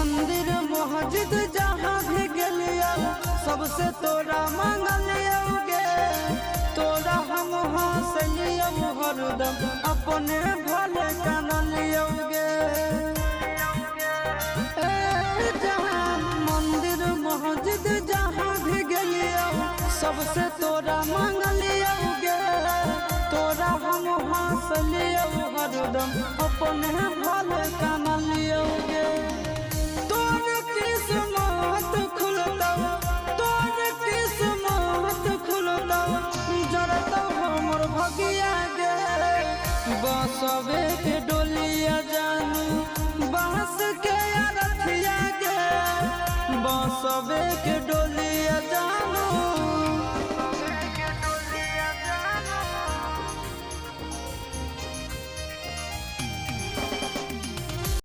मंदिर मस्जिद जहाँ भी गेलियो सबसे तोरा मांगलियोगे। तोरा हम हंसलियो हरदम अपने भले कानलियोगे। जहाँ मंदिर मस्जिद जहाँ भी गेलियो सबसे तोरा मांगलियोगे। तोरा हम हंसलियो हरदम अपने भले कान